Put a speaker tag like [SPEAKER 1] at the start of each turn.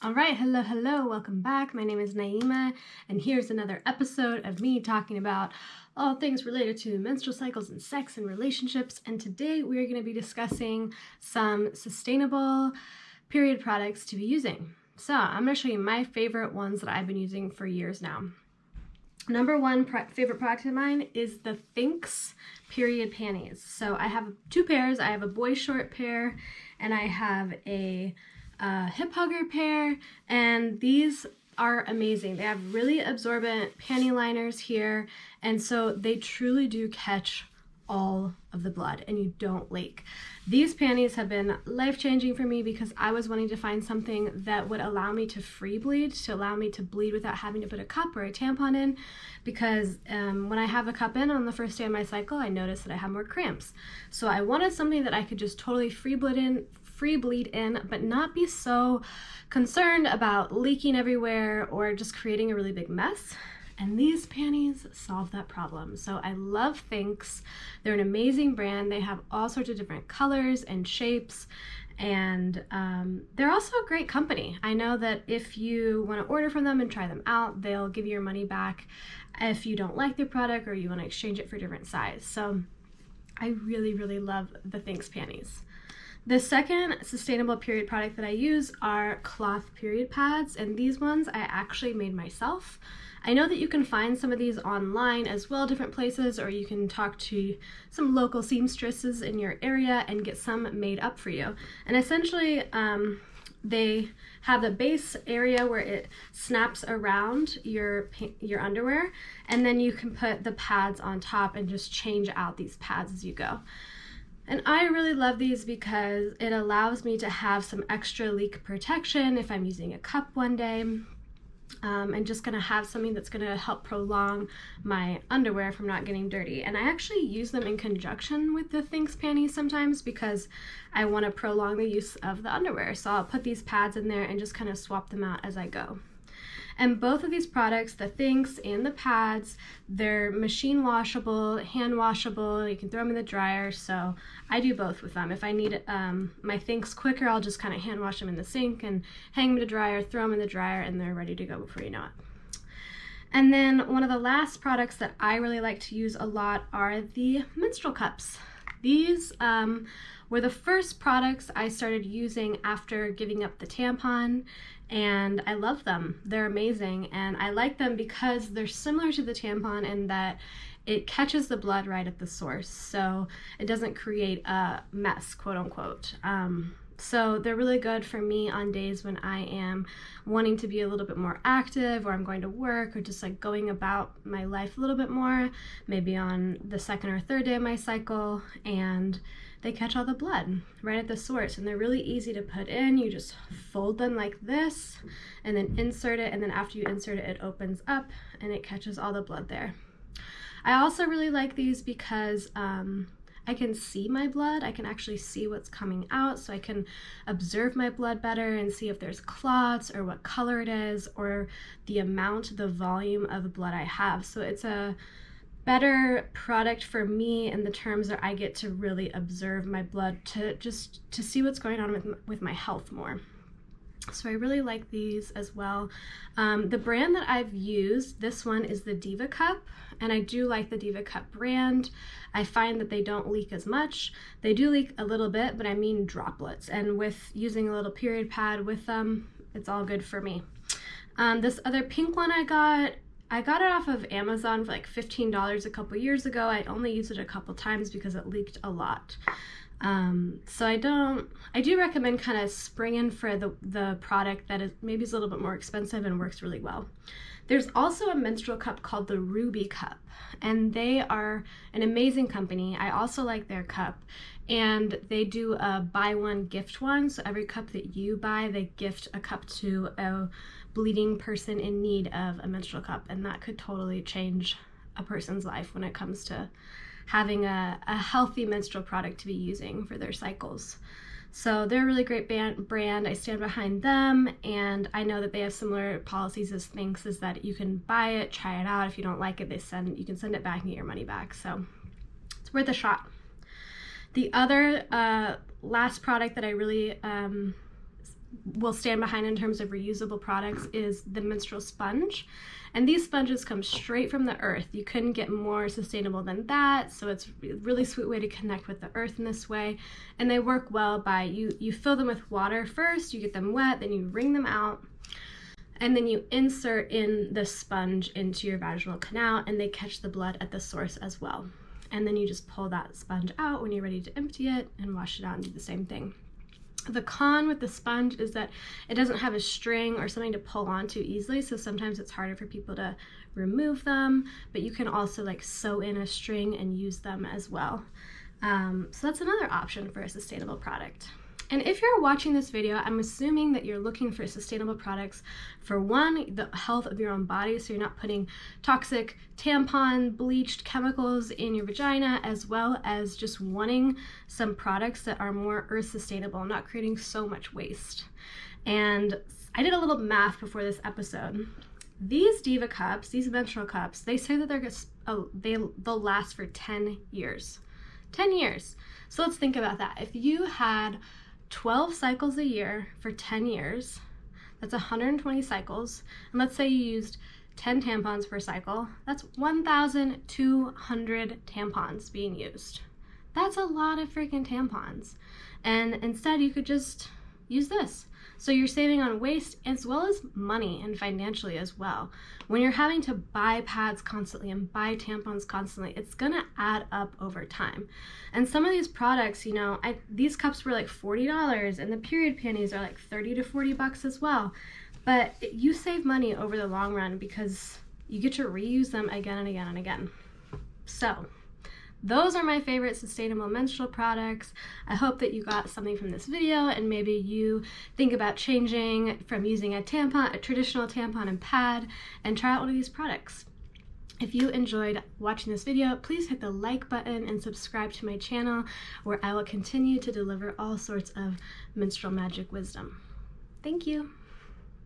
[SPEAKER 1] All right, hello, welcome back. My name is Naima, and here's another episode of me talking about all things related to menstrual cycles and sex and relationships. And today we're going to be discussing some sustainable period products to be using. So I'm going to show you my favorite ones that I've been using for years now. Number one favorite product of mine is the Thinx period panties. So I have two pairs. I have a boy short pair, and I have a hip hugger pair, and these are amazing. They have really absorbent panty liners here, and so they truly do catch all of the blood and you don't leak. These panties have been life-changing for me because I was wanting to find something that would allow me to free bleed, to allow me to bleed without having to put a cup or a tampon in, because when I have a cup in on the first day of my cycle, I notice that I have more cramps. So I wanted something that I could just totally free bleed in, but not be so concerned about leaking everywhere or just creating a really big mess. And these panties solve that problem. So I love Thinx. They're an amazing brand. They have all sorts of different colors and shapes, and they're also a great company. I know that if you want to order from them and try them out, they'll give you your money back if you don't like their product or you want to exchange it for a different size. So I really love the Thinx panties. The second sustainable period product that I use are cloth period pads, and these ones I actually made myself. I know that you can find some of these online as well, different places, or you can talk to some local seamstresses in your area and get some made up for you. And essentially, they have the base area where it snaps around your underwear, and then you can put the pads on top and just change out these pads as you go. And I really love these because it allows me to have some extra leak protection if I'm using a cup one day. And just gonna have something that's gonna help prolong my underwear from not getting dirty. And I actually use them in conjunction with the Thinx panties sometimes because I wanna prolong the use of the underwear. So I'll put these pads in there and just kind of swap them out as I go. And both of these products, the Thinx and the pads, they're machine washable, hand washable. You can throw them in the dryer. So I do both with them. If I need my Thinx quicker, I'll just kind of hand wash them in the sink and hang them in the dryer, throw them in the dryer, and they're ready to go before you know it. And then one of the last products that I really like to use a lot are the menstrual cups. These were the first products I started using after giving up the tampon, and I love them. They're amazing, and I like them because they're similar to the tampon in that it catches the blood right at the source, so it doesn't create a mess, quote unquote. So they're really good for me on days when I am wanting to be a little bit more active, or I'm going to work, or just like going about my life a little bit more, maybe on the second or third day of my cycle, and they catch all the blood right at the source, and they're really easy to put in. You just fold them like this and then insert it, and then after you insert it, it opens up and it catches all the blood there. I also really like these because I can see my blood. I can actually see what's coming out, so I can observe my blood better and see if there's clots or what color it is or the amount, the volume of blood I have. So it's a better product for me in the terms that I get to really observe my blood to see what's going on with my health more. So I really like these as well. The brand that I've used, this one is the Diva Cup, and I do like the Diva Cup brand. I find that they don't leak as much. They do leak a little bit, but I mean droplets, and with using a little period pad with them, it's all good for me. This other pink one I got it off of Amazon for like $15 a couple years ago. I only used it a couple times because it leaked a lot. So I do recommend kind of springing for the product that is maybe is a little bit more expensive and works really well. There's also a menstrual cup called the Ruby Cup, and they are an amazing company. I also like their cup, and they do a buy one gift one. So every cup that you buy, they gift a cup to a bleeding person in need of a menstrual cup, and that could totally change a person's life when it comes to having a healthy menstrual product to be using for their cycles. So they're a really great brand. I stand behind them, and I know that they have similar policies as Thinx, is that you can buy it, try it out. If you don't like it, you can send it back and get your money back. So it's worth a shot. The other last product that I really will stand behind in terms of reusable products is the Menstrual Sponge. And these sponges come straight from the earth. You couldn't get more sustainable than that. So it's a really sweet way to connect with the earth in this way. And they work well by you fill them with water first, you get them wet, then you wring them out, and then you insert in the sponge into your vaginal canal, and they catch the blood at the source as well. And then you just pull that sponge out when you're ready to empty it and wash it out and do the same thing. The con with the sponge is that it doesn't have a string or something to pull onto easily, so sometimes it's harder for people to remove them, but you can also like sew in a string and use them as well. So that's another option for a sustainable product. And if you're watching this video, I'm assuming that you're looking for sustainable products for one, the health of your own body, so you're not putting toxic tampon, bleached chemicals in your vagina, as well as just wanting some products that are more earth sustainable, not creating so much waste. And I did a little math before this episode. These Diva Cups, these menstrual cups, they say that they'll last for 10 years. 10 years. So let's think about that. If you had 12 cycles a year for 10 years, that's 120 cycles, and let's say you used 10 tampons per cycle, that's 1,200 tampons being used. That's a lot of freaking tampons. And instead you could just use this. So you're saving on waste as well as money and financially as well. When you're having to buy pads constantly and buy tampons constantly, it's gonna add up over time. And some of these products, you know, these cups were like $40, and the period panties are like 30 to 40 bucks as well. But you save money over the long run because you get to reuse them again and again and again. So those are my favorite sustainable menstrual products. I hope that you got something from this video, and maybe you think about changing from using a traditional tampon and pad, and try out one of these products. If you enjoyed watching this video, please hit the like button and subscribe to my channel, where I will continue to deliver all sorts of menstrual magic wisdom. Thank you.